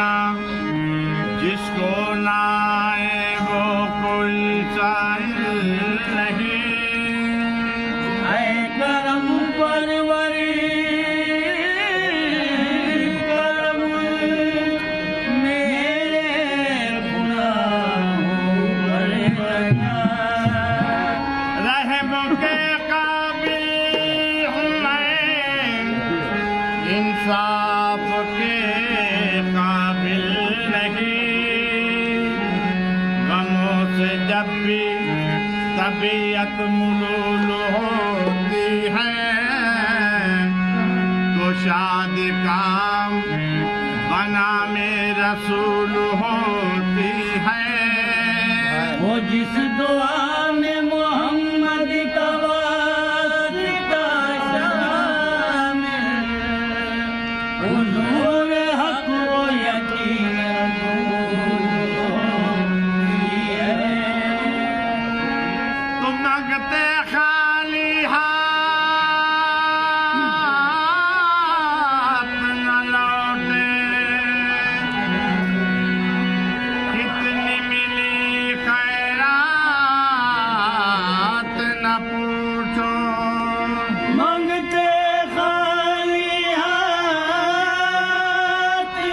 ना जिसको ना आए वो कोई साहिल नहीं। ऐ करम परवरी करम मेरे गुनाहों पर लगा। रहम के काबिल हूँ मैं, इंसाफ के काबिल नहीं। गमों से जब भी तबीयत मुलूल होती है तो शादी काम बना में रसूल होती है। वो जिस दुआ में मोहम्मद का वास्ता शामिल, हुजूर हक वो यकीन रसूल है। तुम मांगते खाली हाथ न लौटे, कितनी मिली खैरात न पूछो। मांगते खाली हाथ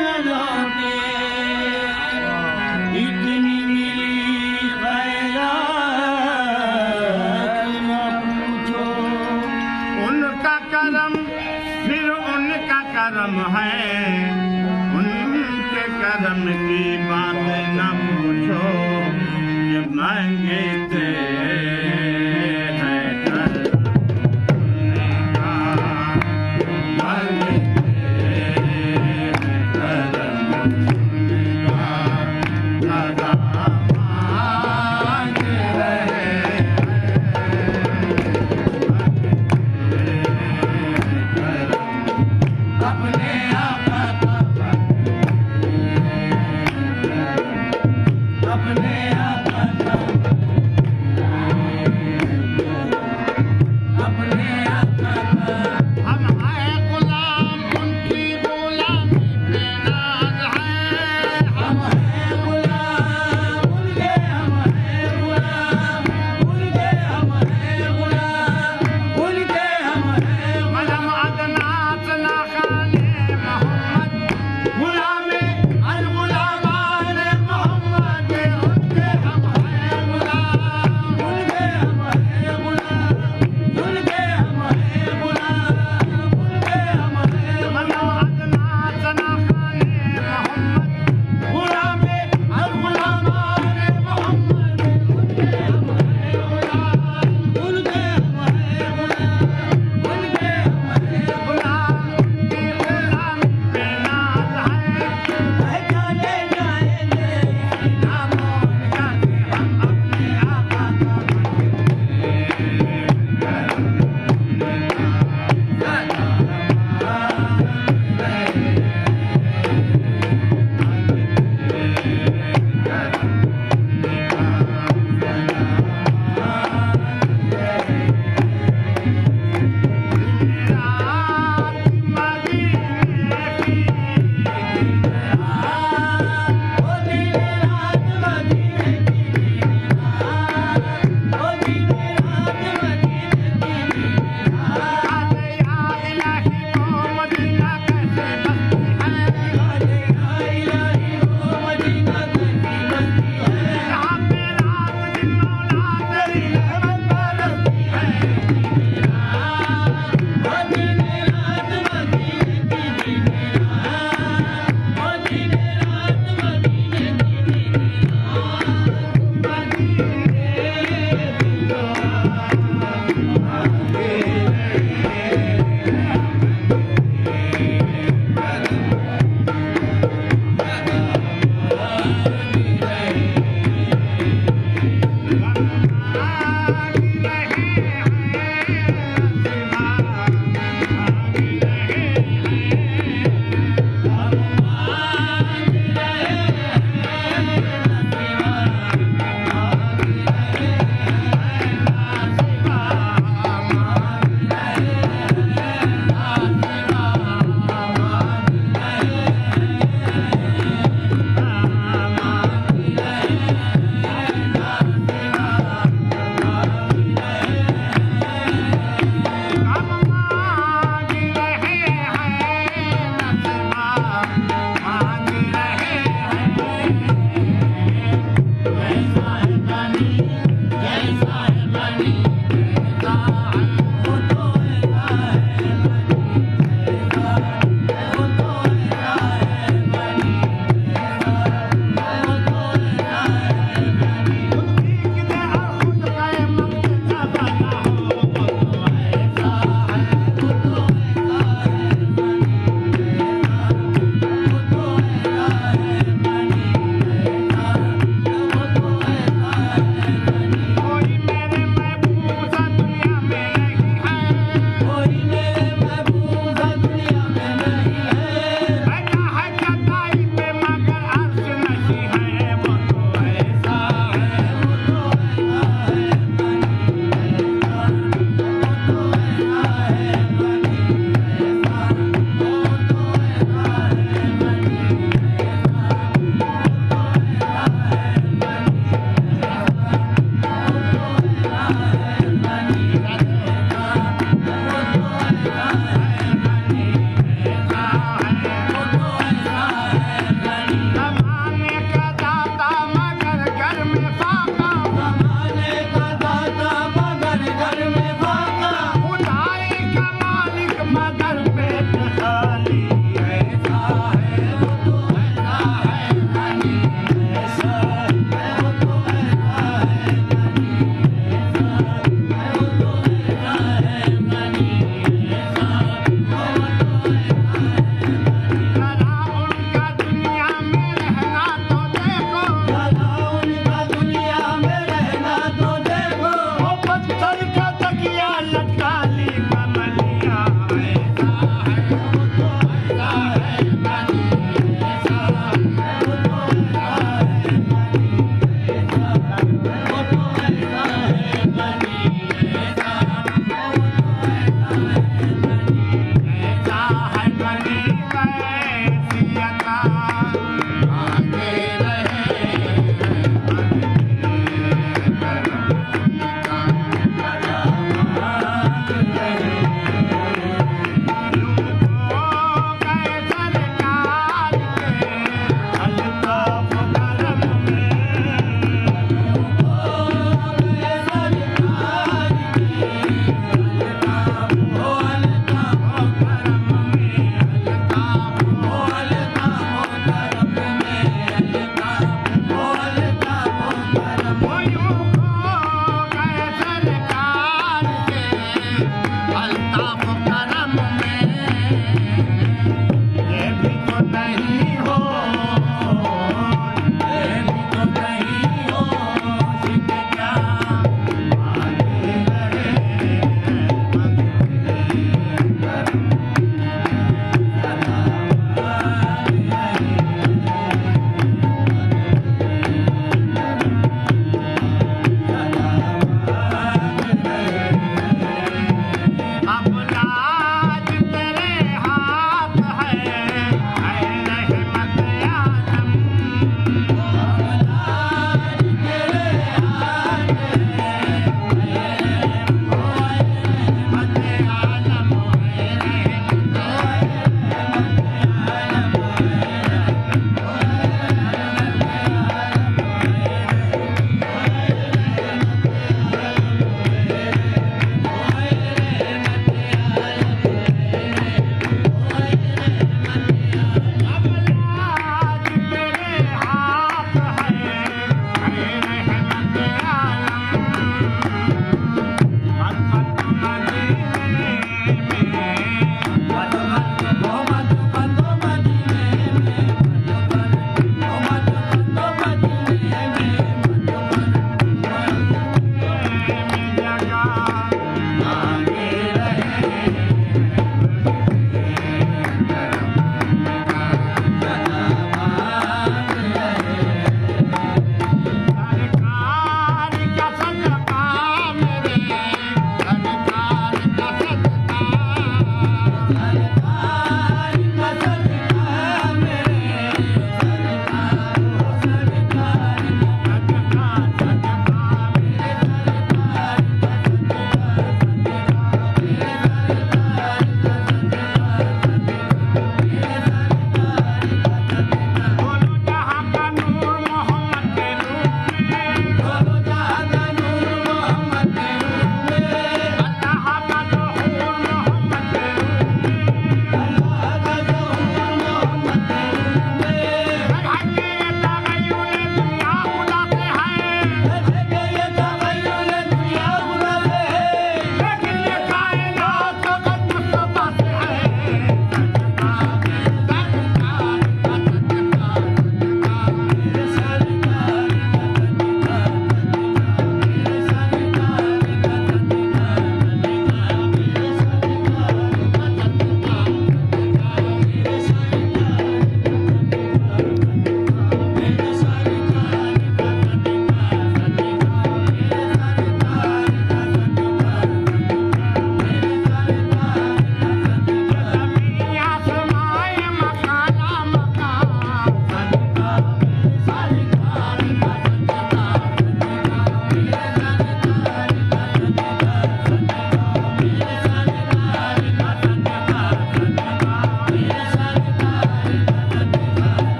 न लौटे, इतनी मिली खैरात न पूछो। उनका करम फिर उनका करम है, उनके करम की बात न पूछो। ये मांगते हैं करम का, मांगते हैं करम का, सदा मांग रहे अपने आका का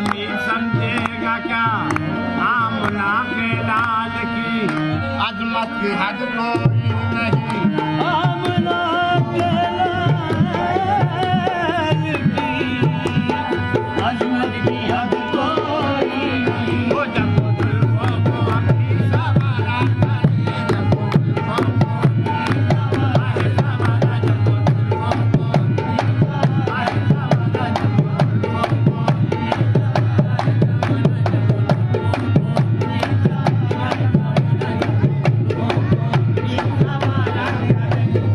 आदमी समझेगा क्या आमना के लाल की अजमत की हद कोई नहीं। आमना के लाल की अजमत की हद कोई नहीं। वो जब जुल्फों को अपनी सवारा करे, जब जुल्फों को अपनी सवारा जब जुल्फों को अपनी सवारा जब जुल्फों को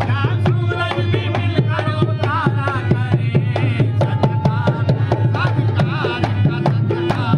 क्या सूरज भी मिलकर उतारा करे सत्कार सत्कार का सत्कार।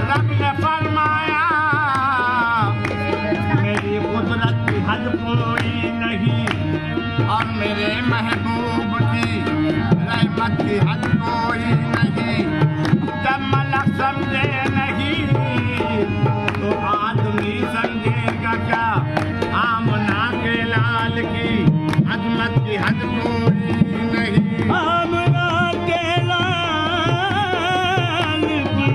रब ने फरमाया मेरी कुदरत की हद कोई नहीं और मेरे महबूब की रहमत की हद कोई नहीं। जब मलक समझे नहीं तो आदमी समझेगा क्या आमना के लाल की अजमत की हद कोई नहीं। आमना के लाल की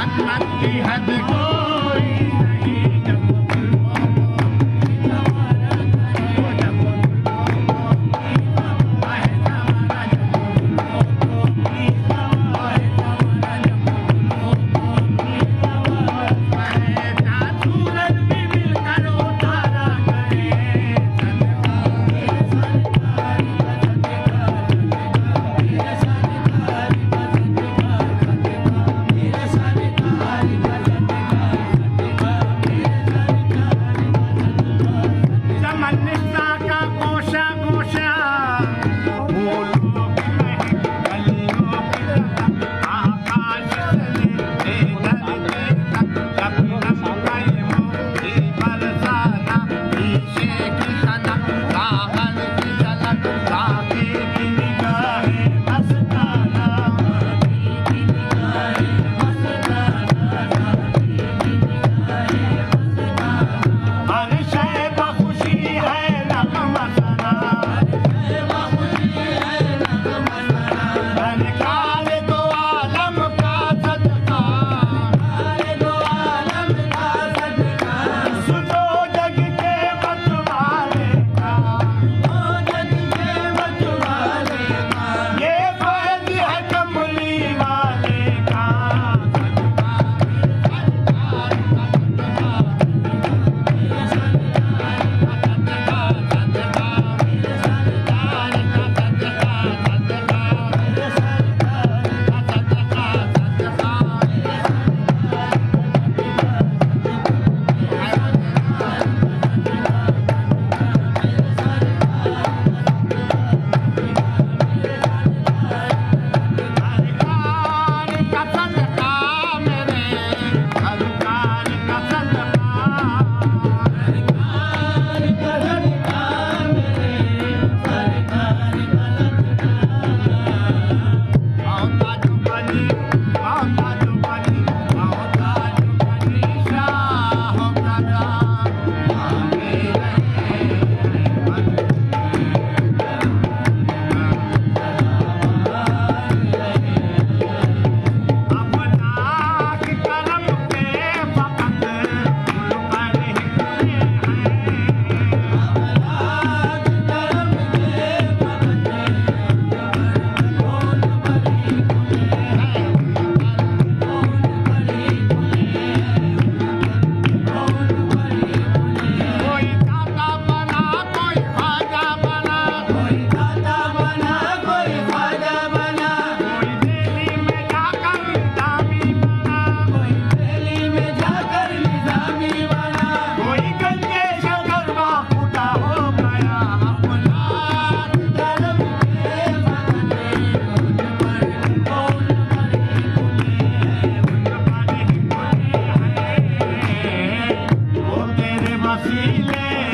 अजमत की हद कोई नहीं। जब वो जुल्फों को सवारा करे, जब वो जुल्फों को सवारा जब जुल्फों को सवारा जब जुल्फों को सवारा। सूरज भी मिलकर उतारा ले